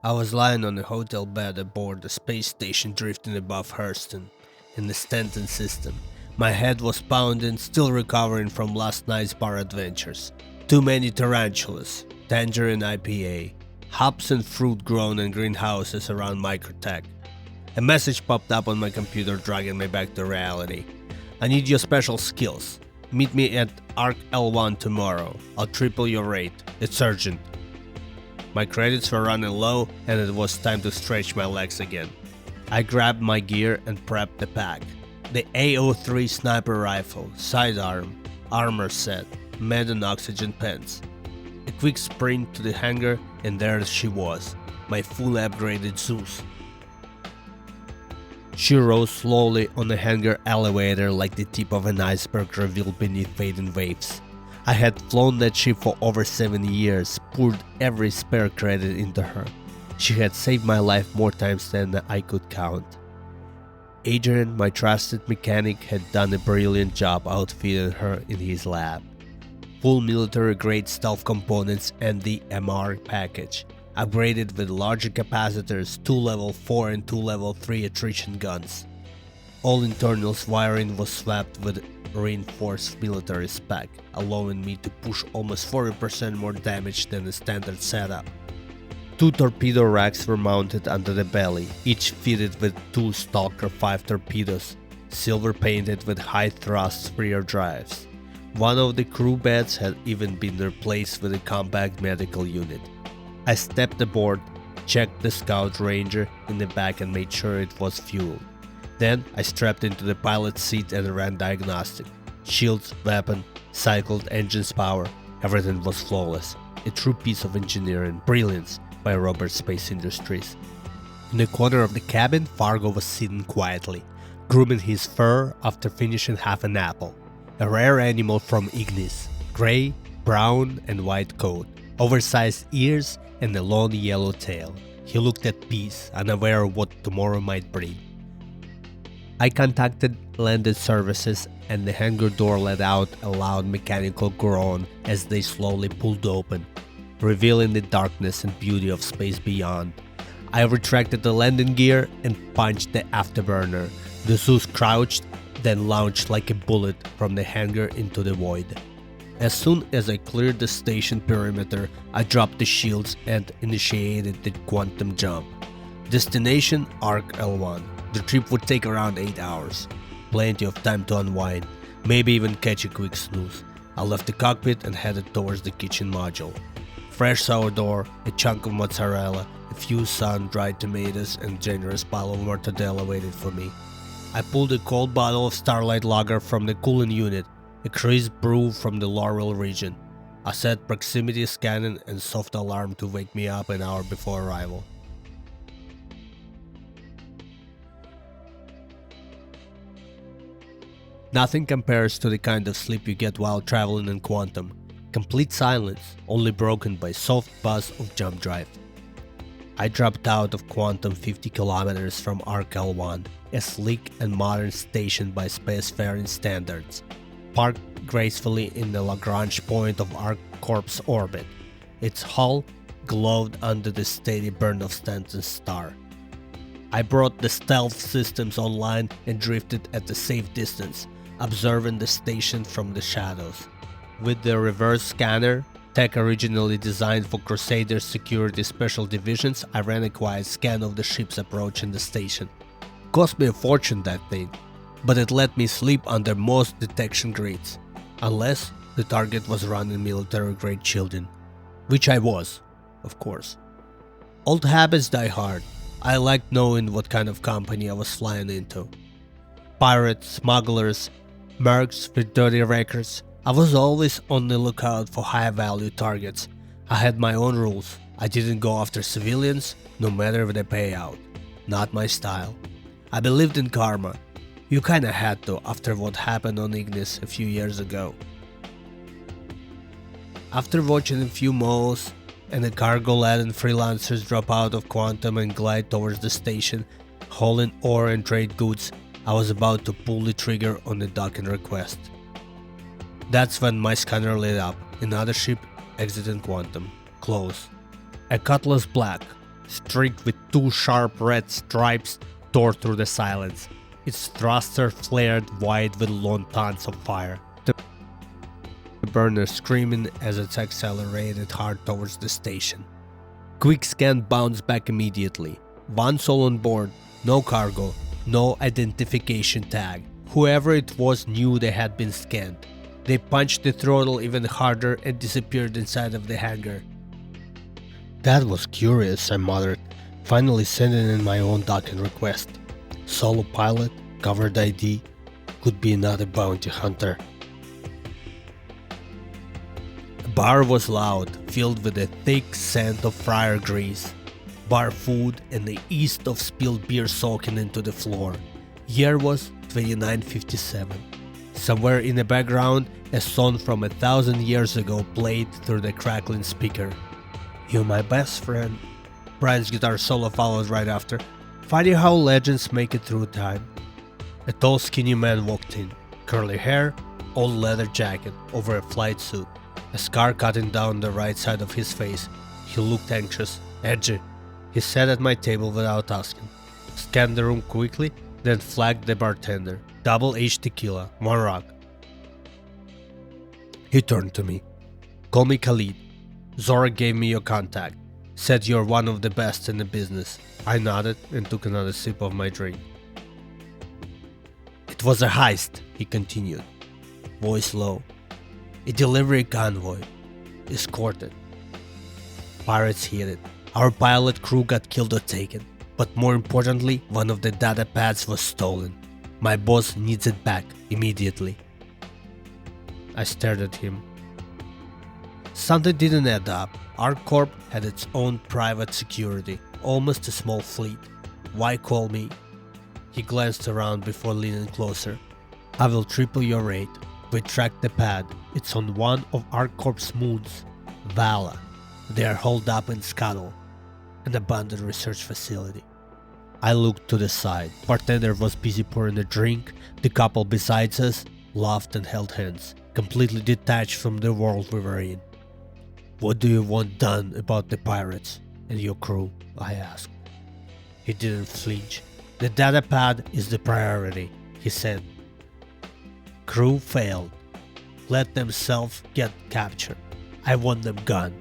I was lying on a hotel bed aboard the space station drifting above Hurston, in the Stanton system. My head was pounding, still recovering from last night's bar adventures. Too many tarantulas, tangerine IPA, hops and fruit grown in greenhouses around Microtech. A message popped up on my computer dragging me back to reality. I need your special skills. Meet me at Arc L1 tomorrow. I'll triple your rate. It's urgent. My credits were running low and it was time to stretch my legs again. I grabbed my gear and prepped the pack. The A03 sniper rifle, sidearm, armor set, med and oxygen pens. A quick sprint to the hangar and there she was, my fully upgraded Zeus. She rose slowly on the hangar elevator like the tip of an iceberg revealed beneath fading waves. I had flown that ship for over 7 years, poured every spare credit into her. She had saved my life more times than I could count. Adrian, my trusted mechanic, had done a brilliant job outfitting her in his lab. Full military-grade stealth components and the MR package, upgraded with larger capacitors, 2 level 4 and 2 level 3 attrition guns. All internals wiring was swapped with reinforced military spec, allowing me to push almost 40% more damage than the standard setup. 2 torpedo racks were mounted under the belly, each fitted with 2 Stalker 5 torpedoes, silver painted with high thrust rear drives. One of the crew beds had even been replaced with a compact medical unit. I stepped aboard, checked the Scout Ranger in the back and made sure it was fueled. Then I strapped into the pilot's seat and ran diagnostic. Shields, weapon, cycled engine's power, everything was flawless. A true piece of engineering brilliance by Robert Space Industries. In the corner of the cabin, Fargo was sitting quietly, grooming his fur after finishing half an apple. A rare animal from Ignis, gray, brown and white coat, oversized ears and a long yellow tail. He looked at peace, unaware of what tomorrow might bring. I contacted landed services and the hangar door let out a loud mechanical groan as they slowly pulled open, revealing the darkness and beauty of space beyond. I retracted the landing gear and punched the afterburner. The Zeus crouched, then launched like a bullet from the hangar into the void. As soon as I cleared the station perimeter, I dropped the shields and initiated the quantum jump. Destination Arc L1. The trip would take around 8 hours. Plenty of time to unwind, maybe even catch a quick snooze. I left the cockpit and headed towards the kitchen module. Fresh sourdough, a chunk of mozzarella, a few sun-dried tomatoes and a generous pile of mortadella waited for me. I pulled a cold bottle of Starlight Lager from the cooling unit, a crisp brew from the Laurel region. I set proximity scanning and soft alarm to wake me up an hour before arrival. Nothing compares to the kind of sleep you get while traveling in Quantum. Complete silence, only broken by soft buzz of jump drive. I dropped out of Quantum 50 kilometers from Arc L1, a sleek and modern station by spacefaring standards, parked gracefully in the Lagrange point of ArcCorp's orbit. Its hull glowed under the steady burn of Stanton's star. I brought the stealth systems online and drifted at a safe distance, observing the station from the shadows. With the reverse scanner, tech originally designed for Crusader security special divisions, I ran a quiet scan of the ships approaching the station. Cost me a fortune, that thing, but it let me sleep under most detection grids, unless the target was running military-grade shielding, which I was, of course. Old habits die hard. I liked knowing what kind of company I was flying into. Pirates, smugglers, mercs with dirty records. I was always on the lookout for high-value targets. I had my own rules. I didn't go after civilians, no matter the payout. Not my style. I believed in karma. You kinda had to after what happened on Ignis a few years ago. After watching a few moles and the cargo-laden freelancers drop out of Quantum and glide towards the station, hauling ore and trade goods, I was about to pull the trigger on the docking request. That's when my scanner lit up. Another ship exiting Quantum. Close. A Cutlass Black. streaked with two sharp red stripes, tore through the silence. Its thruster flared wide with long tons of fire. The burner screaming as it accelerated hard towards the station. Quick scan bounced back immediately. One soul on board, no cargo, no identification tag. Whoever it was knew they had been scanned. They punched the throttle even harder and disappeared inside of the hangar. That was curious, I muttered, finally sending in my own docking request. Solo pilot, covered ID, could be another bounty hunter. The bar was loud, filled with a thick scent of fryer grease, bar food, and the yeast of spilled beer soaking into the floor. Year was 2957. Somewhere in the background, a song from 1,000 years ago played through the crackling speaker. "You're my best friend." Brian's guitar solo followed right after. Funny how legends make it through time. A tall skinny man walked in. Curly hair, old leather jacket over a flight suit. A scar cutting down the right side of his face. He looked anxious, edgy. He sat at my table without asking. Scanned the room quickly, then flagged the bartender. Double H tequila, 1 rock. He turned to me. "Call me Khalid. Zora gave me your contact. Said you're one of the best in the business." I nodded and took another sip of my drink. "It was a heist," he continued, voice low. "A delivery convoy. Escorted. Pirates hit it. Our pilot crew got killed or taken. But more importantly, one of the data pads was stolen. My boss needs it back, immediately." I stared at him. Something didn't add up. Our corp had its own private security, almost a small fleet. Why call me? He glanced around before leaning closer. "I will triple your rate. We tracked the pad. It's on one of our corp's moons, Vala. They are holed up in Scuttle, an abandoned research facility." I looked to the side. Bartender was busy pouring a drink. The couple beside us laughed and held hands, completely detached from the world we were in. "What do you want done about the pirates and your crew?" I asked. He didn't flinch. "The data pad is the priority," he said. "Crew failed. Let themselves get captured. I want them gone."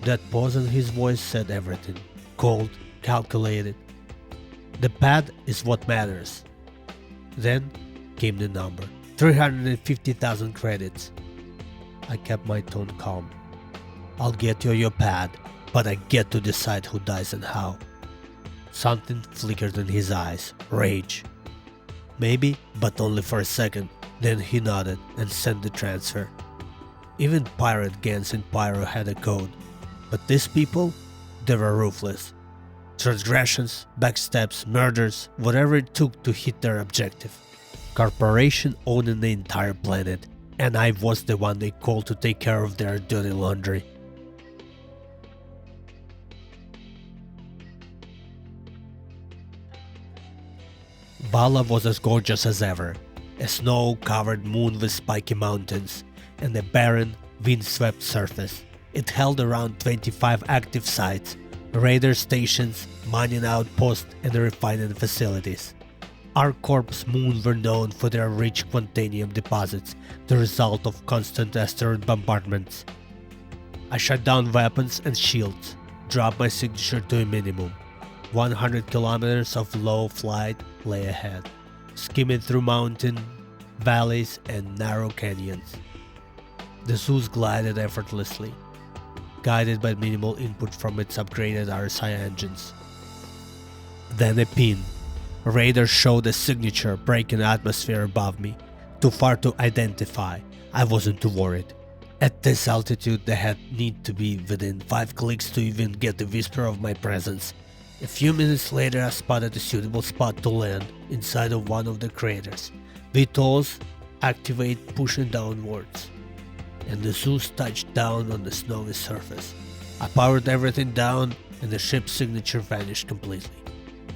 That pause in his voice said everything. Cold, calculated. "The pad is what matters." Then came the number. 350,000 credits. I kept my tone calm. "I'll get you your pad, but I get to decide who dies and how." Something flickered in his eyes. Rage. Maybe, but only for a second. Then he nodded and sent the transfer. Even pirate gangs in Pyro had a code. But these people, they were ruthless. Transgressions, backstabs, murders, whatever it took to hit their objective. Corporation owning the entire planet, and I was the one they called to take care of their dirty laundry. Vala was as gorgeous as ever. A snow-covered moon with spiky mountains, and a barren, wind-swept surface. It held around 25 active sites, radar stations, mining outposts, and refining facilities. Our corp's moons were known for their rich quantanium deposits, the result of constant asteroid bombardments. I shut down weapons and shields, dropped my signature to a minimum. 100 kilometers of low flight lay ahead, skimming through mountain valleys and narrow canyons. The Zeus glided effortlessly, guided by minimal input from its upgraded RSI engines. Then a pin. Radar showed a signature breaking the atmosphere above me. Too far to identify. I wasn't too worried. At this altitude, they had need to be within 5 clicks to even get a whisper of my presence. A few minutes later, I spotted a suitable spot to land inside of one of the craters. VTOLs activate, pushing downwards, and the Zeus touched down on the snowy surface. I powered everything down, and the ship's signature vanished completely.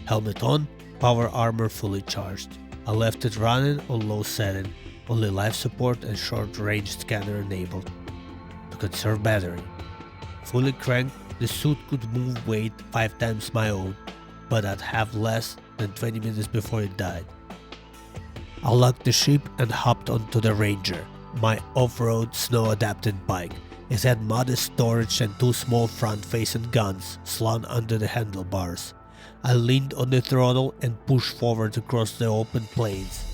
Helmet on, power armor fully charged. I left it running on low setting, only life support and short-range scanner enabled. To conserve battery. Fully cranked, The suit could move weight 5 times my own, but I'd have less than 20 minutes before it died. I locked the ship and hopped onto the Ranger, my off-road snow-adapted bike. It had modest storage and 2 small front-facing guns slung under the handlebars. I leaned on the throttle and pushed forward across the open plains.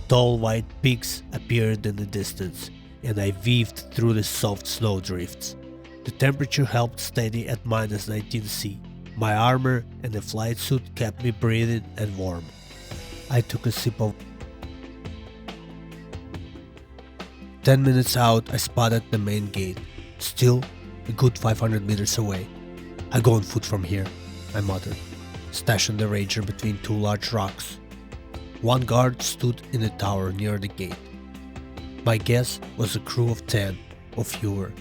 Tall white peaks appeared in the distance, and I weaved through the soft snowdrifts. The temperature held steady at minus 19 C. My armor and the flight suit kept me breathing and warm. I took a sip of 10 minutes out, I spotted the main gate, still a good 500 meters away. I go on foot from here, I muttered, stashing the Ranger between 2 large rocks. One guard stood in a tower near the gate. My guess was a crew of 10 or fewer,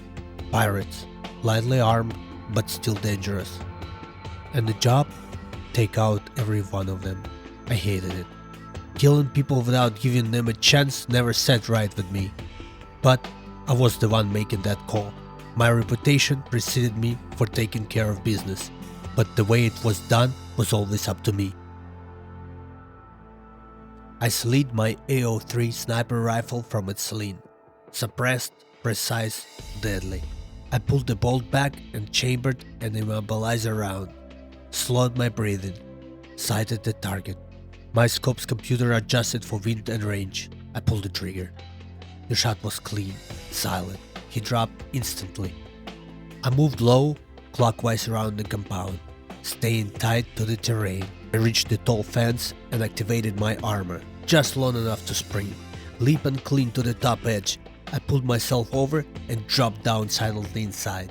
pirates, lightly armed but still dangerous. And the job? Take out every one of them. I hated it. Killing people without giving them a chance never sat right with me. But I was the one making that call. My reputation preceded me for taking care of business, but the way it was done was always up to me. I slid my AO3 sniper rifle from its sling. Suppressed, precise, deadly. I pulled the bolt back and chambered an immobilizer round. Slowed my breathing. Sighted the target. My scope's computer adjusted for wind and range. I pulled the trigger. The shot was clean, silent. He dropped instantly. I moved low, clockwise around the compound, staying tight to the terrain. I reached the tall fence and activated my armor, just long enough to spring. Leap and clean to the top edge. I pulled myself over and dropped down silently inside.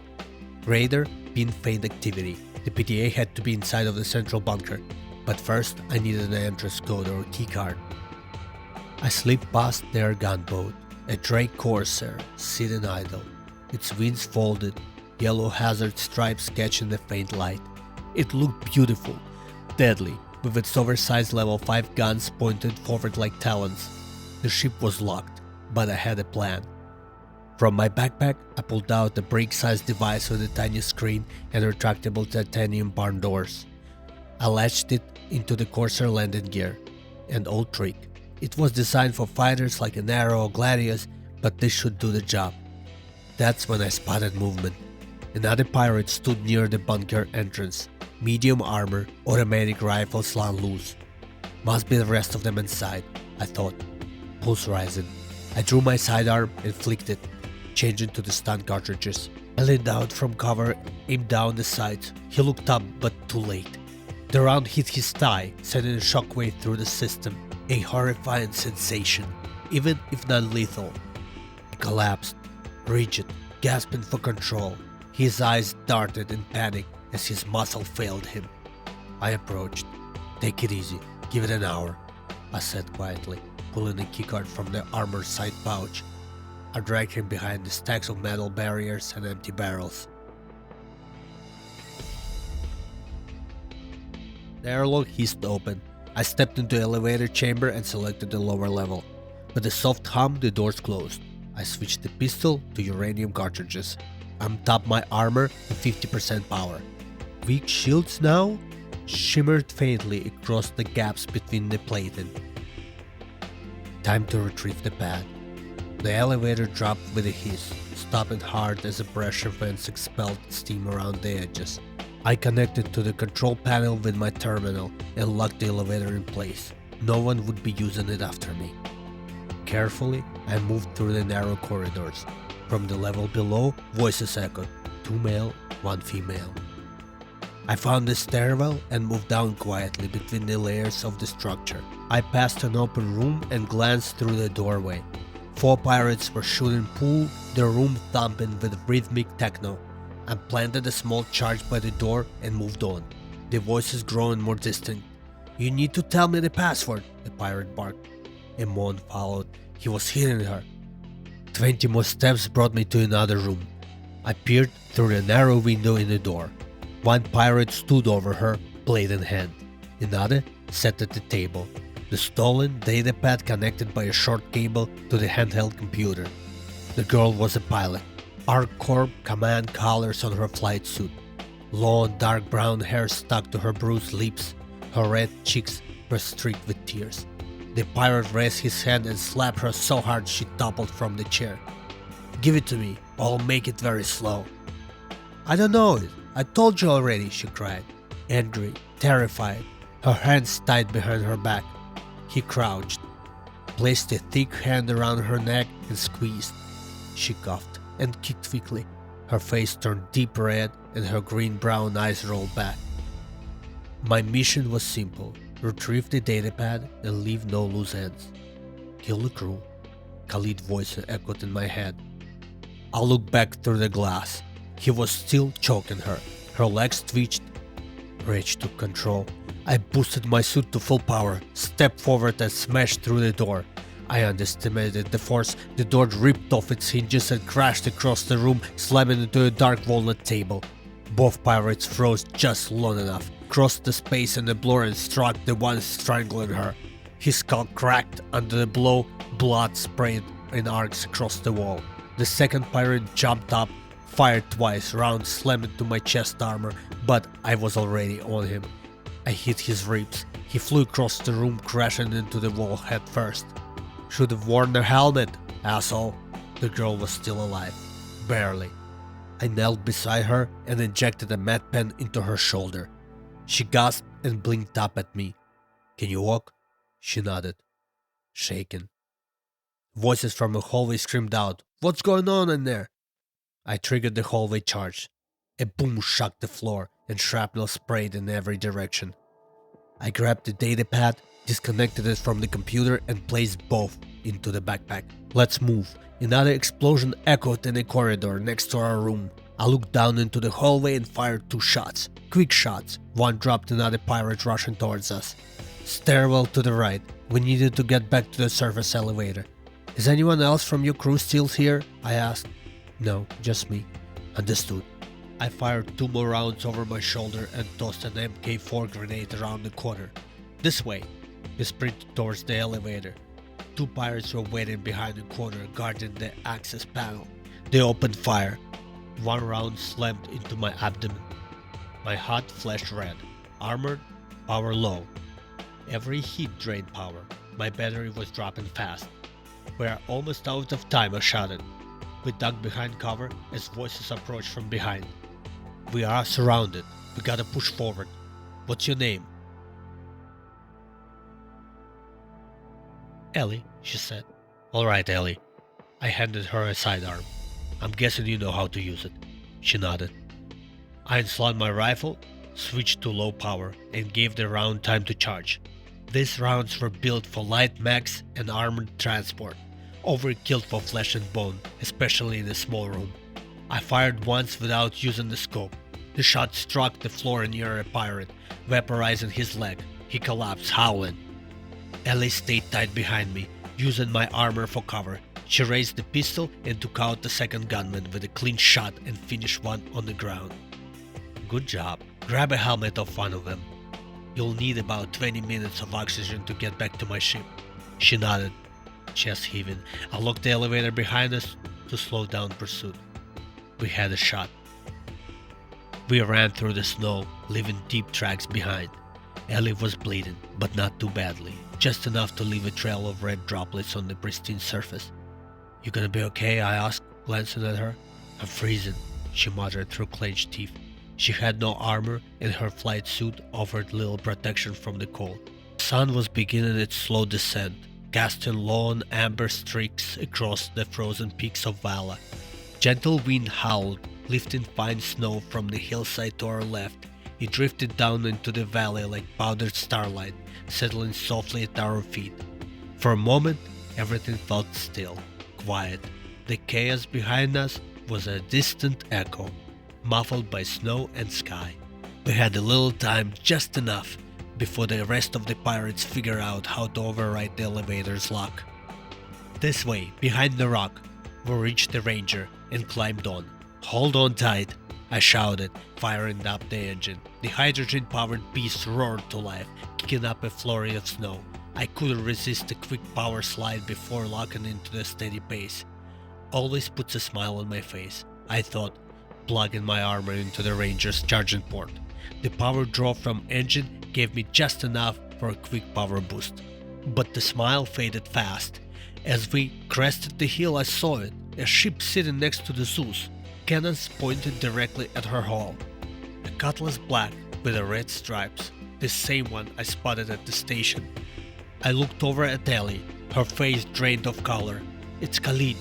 Radar, pin faint activity. The PTA had to be inside of the central bunker, but first I needed an entrance code or keycard. I slipped past their gunboat. A Drake Corsair, sitting idle, its wings folded, yellow hazard stripes catching the faint light. It looked beautiful, deadly, with its oversized level 5 guns pointed forward like talons. The ship was locked, but I had a plan. From my backpack, I pulled out a brick-sized device with a tiny screen and retractable titanium barn doors. I latched it into the Corsair landing gear, an old trick. It was designed for fighters like an Arrow or Gladius, but this should do the job. That's when I spotted movement. Another pirate stood near the bunker entrance, medium armor, automatic rifle slung loose. Must be the rest of them inside, I thought. Pulse rising. I drew my sidearm and flicked it, changing to the stun cartridges. I leaned out from cover, aimed down the sights. He looked up, but too late. The round hit his thigh, sending a shockwave through the system. A horrifying sensation, even if not lethal. He collapsed, rigid, gasping for control. His eyes darted in panic as his muscle failed him. I approached. Take it easy, give it an hour, I said quietly, pulling a keycard from the armor side pouch. I dragged him behind the stacks of metal barriers and empty barrels. The airlock hissed open. I stepped into the elevator chamber and selected the lower level. With a soft hum, the doors closed. I switched the pistol to uranium cartridges. Untopped my armor to 50% power. Weak shields now shimmered faintly across the gaps between the plating. Time to retrieve the pad. The elevator dropped with a hiss, stopping hard as the pressure vents expelled steam around the edges. I connected to the control panel with my terminal and locked the elevator in place. No one would be using it after me. Carefully, I moved through the narrow corridors. From the level below, voices echoed, 2 male, 1 female. I found the stairwell and moved down quietly between the layers of the structure. I passed an open room and glanced through the doorway. 4 pirates were shooting pool, the room thumping with rhythmic techno. I planted a small charge by the door and moved on, the voices growing more distinct. You need to tell me the password, the pirate barked. A moan followed. He was hitting her. 20 more steps brought me to another room. I peered through the narrow window in the door. 1 pirate stood over her, blade in hand. Another sat at the table, the stolen datapad connected by a short cable to the handheld computer. The girl was a pilot. ArcCorp command colors on her flight suit. Long dark brown hair stuck to her bruised lips. Her red cheeks were streaked with tears. The pirate raised his hand and slapped her so hard she toppled from the chair. "Give it to me, I'll make it very slow." "I don't know it. I told you already," she cried, angry, terrified, her hands tied behind her back. He crouched, placed a thick hand around her neck and squeezed. She coughed and kicked quickly. Her face turned deep red and her green-brown eyes rolled back. My mission was simple: retrieve the datapad and leave no loose ends. "Kill the crew," Khalid's voice echoed in my head. I looked back through the glass. He was still choking her. Her legs twitched. Rage took control. I boosted my suit to full power, stepped forward and smashed through the door. I underestimated the force. The door ripped off its hinges and crashed across the room, slamming into a dark walnut table. Both pirates froze just long enough, crossed the space and the blur and struck the one strangling her. His skull cracked under the blow, blood sprayed in arcs across the wall. The second pirate jumped up, fired twice, rounds slammed into my chest armor, but I was already on him. I hit his ribs. He flew across the room, crashing into the wall head first. "Should have worn a helmet, asshole." The girl was still alive. Barely. I knelt beside her and injected a med pen into her shoulder. She gasped and blinked up at me. "Can you walk?" She nodded, shaken. Voices from the hallway screamed out, "What's going on in there?" I triggered the hallway charge. A boom shook the floor and shrapnel sprayed in every direction. I grabbed the datapad, disconnected it from the computer and placed both into the backpack. "Let's move." Another explosion echoed in the corridor next to our room. I looked down into the hallway and fired 2 shots. Quick shots. One dropped another pirate rushing towards us. Stairwell to the right. We needed to get back to the surface elevator. "Is anyone else from your crew still here?" I asked. "No, just me." "Understood." I fired 2 more rounds over my shoulder and tossed an MK4 grenade around the corner. "This way." We sprinted towards the elevator. 2 pirates were waiting behind the corner, guarding the access panel. They opened fire. 1 round slammed into my abdomen. My heart flashed red. Armored, power low. Every hit drained power. My battery was dropping fast. "We're almost out of time," I shouted. We ducked behind cover as voices approached from behind. "We are surrounded. We gotta push forward. What's your name?" "Ellie," she said. "All right, Ellie." I handed her a sidearm. "I'm guessing you know how to use it." She nodded. I unslung my rifle, switched to low power, and gave the round time to charge. These rounds were built for light mechs and armored transport, overkill for flesh and bone, especially in a small room. I fired once without using the scope. The shot struck the floor near a pirate, vaporizing his leg. He collapsed, howling. Ellie stayed tight behind me, using my armor for cover. She raised the pistol and took out the second gunman with a clean shot and finished one on the ground. "Good job. Grab a helmet off one of them. You'll need about 20 minutes of oxygen to get back to my ship." She nodded, chest heaving. I locked the elevator behind us to slow down pursuit. We had a shot. We ran through the snow, leaving deep tracks behind. Ellie was bleeding, but not too badly, just enough to leave a trail of red droplets on the pristine surface. "You gonna be okay?" I asked, glancing at her. "I'm freezing," she muttered through clenched teeth. She had no armor, and her flight suit offered little protection from the cold. The sun was beginning its slow descent, casting long amber streaks across the frozen peaks of Vala. Gentle wind howled, lifting fine snow from the hillside to our left. It drifted down into the valley like powdered starlight, settling softly at our feet. For a moment, everything felt still, quiet. The chaos behind us was a distant echo, muffled by snow and sky. We had a little time, just enough, before the rest of the pirates figured out how to override the elevator's lock. "This way, behind the rock." We reached the Ranger and climbed on. "Hold on tight," I shouted, firing up the engine. The hydrogen-powered beast roared to life, kicking up a flurry of snow. I couldn't resist a quick power slide before locking into the steady pace. Always puts a smile on my face, I thought. plugging my armor into the Ranger's charging port. The power draw from engine gave me just enough for a quick power boost. But the smile faded fast. As we crested the hill, I saw it, a ship sitting next to the Zeus, cannons pointed directly at her hull. A Cutlass black with the red stripes, the same one I spotted at the station. I looked over at Ellie, her face drained of color. "It's Khalid,"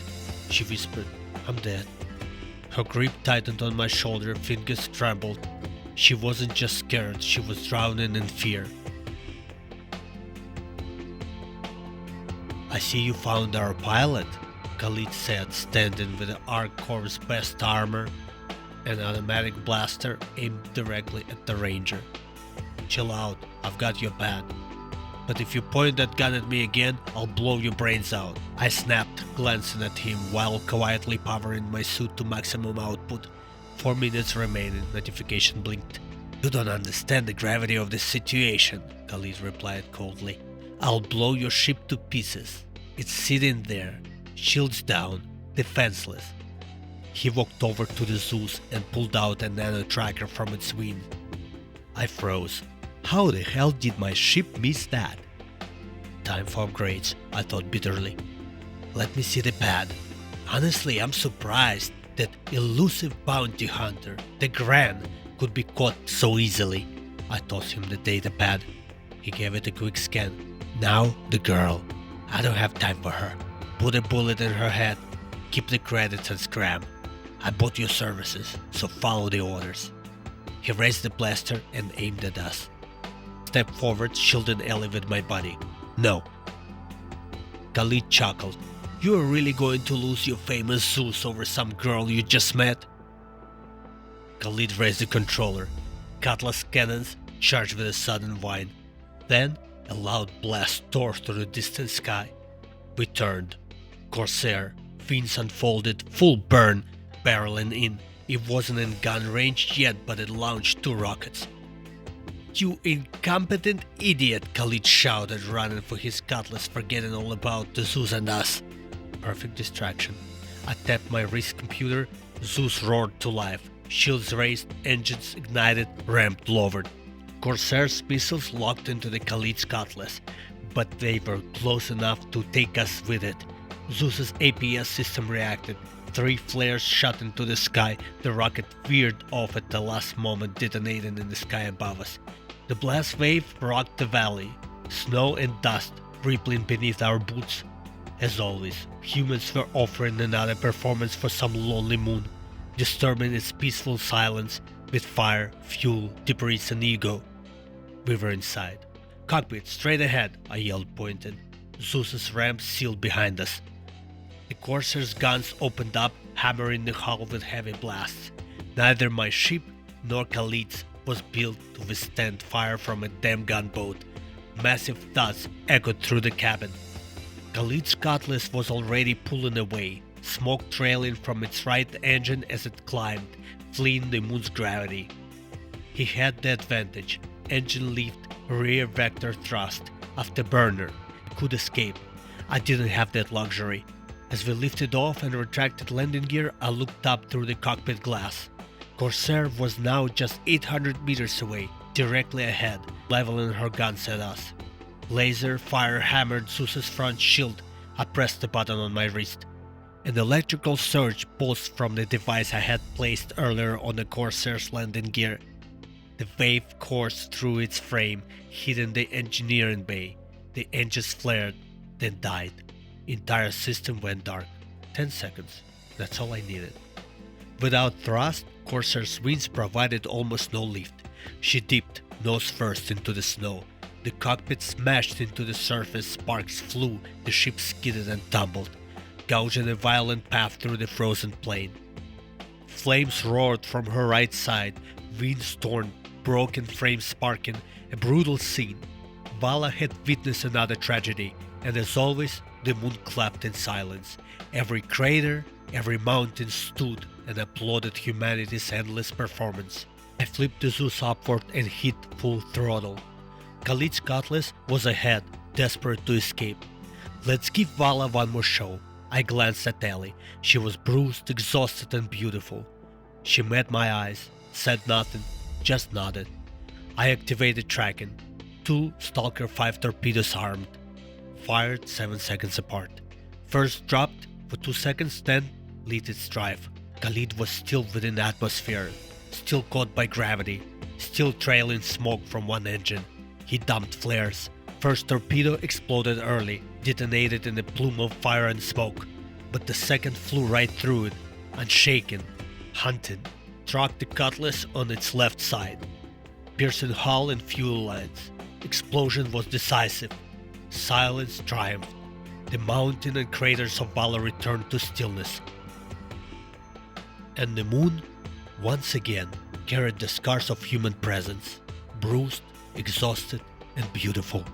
she whispered. "I'm dead." Her grip tightened on my shoulder, fingers trembled. She wasn't just scared, she was drowning in fear. "I see you found our pilot," Khalid said, standing with the Ark Corps' best armor, an automatic blaster aimed directly at the Ranger. "Chill out, I've got your back. But if you point that gun at me again, I'll blow your brains out," I snapped, glancing at him while quietly powering my suit to maximum output. 4 minutes remaining, notification blinked. "You don't understand the gravity of this situation," Khalid replied coldly. "I'll blow your ship to pieces. It's sitting there, shields down, defenseless." He walked over to the Zeus and pulled out a nano tracker from its wing. I froze. How the hell did my ship miss that? Time for upgrades, I thought bitterly. Let me see the pad. Honestly, I'm surprised that elusive bounty hunter, the Gran, could be caught so easily. I tossed him the data pad. He gave it a quick scan. Now the girl. I don't have time for her. Put a bullet in her head. Keep the credits and scram. I bought your services, so follow the orders. He raised the blaster and aimed at us. Stepped forward, shielding Ellie with my body. No. Khalid chuckled. You are really going to lose your famous Zeus over some girl you just met? Khalid raised the controller. Cutlass cannons charged with a sudden whine. Then a loud blast tore through the distant sky. We turned. Corsair, fins unfolded, full burn, barreling in. It wasn't in gun range yet, but it launched 2 rockets. You incompetent idiot, Khalid shouted, running for his cutlass, forgetting all about the Zeus and us. Perfect distraction. I tapped my wrist computer. Zeus roared to life. Shields raised, engines ignited, ramp lowered. Corsair's missiles locked into the Khalid's cutlass, but they were close enough to take us with it. Zeus's APS system reacted. 3 flares shot into the sky. The rocket veered off at the last moment, detonating in the sky above us. The blast wave rocked the valley, snow and dust rippling beneath our boots. As always, humans were offering another performance for some lonely moon, disturbing its peaceful silence with fire, fuel, debris and ego. We were inside. Cockpit, straight ahead, I yelled, pointing. Zeus's ramp sealed behind us. The Corsair's guns opened up, hammering the hull with heavy blasts. Neither my ship nor Khalid's was built to withstand fire from a damn gunboat. Massive thuds echoed through the cabin. Khalid's cutlass was already pulling away, smoke trailing from its right engine as it climbed, fleeing the moon's gravity. He had the advantage. Engine lift, rear vector thrust, afterburner. Could escape. I didn't have that luxury. As we lifted off and retracted landing gear, I looked up through the cockpit glass. Corsair was now just 800 meters away, directly ahead, leveling her guns at us. Laser fire hammered Zeus's front shield. I pressed the button on my wrist. An electrical surge pulsed from the device I had placed earlier on the Corsair's landing gear. The wave coursed through its frame, hitting the engineering bay. The engines flared, then died. Entire system went dark. 10 seconds. That's all I needed. Without thrust, Corsair's wings provided almost no lift. She dipped, nose first, into the snow. The cockpit smashed into the surface, sparks flew, the ship skidded and tumbled, gouging a violent path through the frozen plain. Flames roared from her right side, winds torn, broken frames sparking, a brutal scene. Vala had witnessed another tragedy, and as always, the moon clapped in silence. Every crater, every mountain stood and applauded humanity's endless performance. I flipped the Zeus upward and hit full throttle. Khalid's cutlass was ahead, desperate to escape. Let's give Vala one more show. I glanced at Ellie. She was bruised, exhausted and beautiful. She met my eyes, said nothing, just nodded. I activated tracking. 2 Stalker 5 torpedoes armed. Fired 7 seconds apart. First dropped for 2 seconds, then lit its drive. Khalid was still within atmosphere, still caught by gravity, still trailing smoke from one engine. He dumped flares. First torpedo exploded early, detonated in a plume of fire and smoke, but the second flew right through it, unshaken, hunted, struck the Cutlass on its left side, piercing hull and fuel lines. Explosion was decisive. Silence triumphed. The mountain and craters of Valor returned to stillness. And the moon, once again, carried the scars of human presence, bruised, exhausted, and beautiful.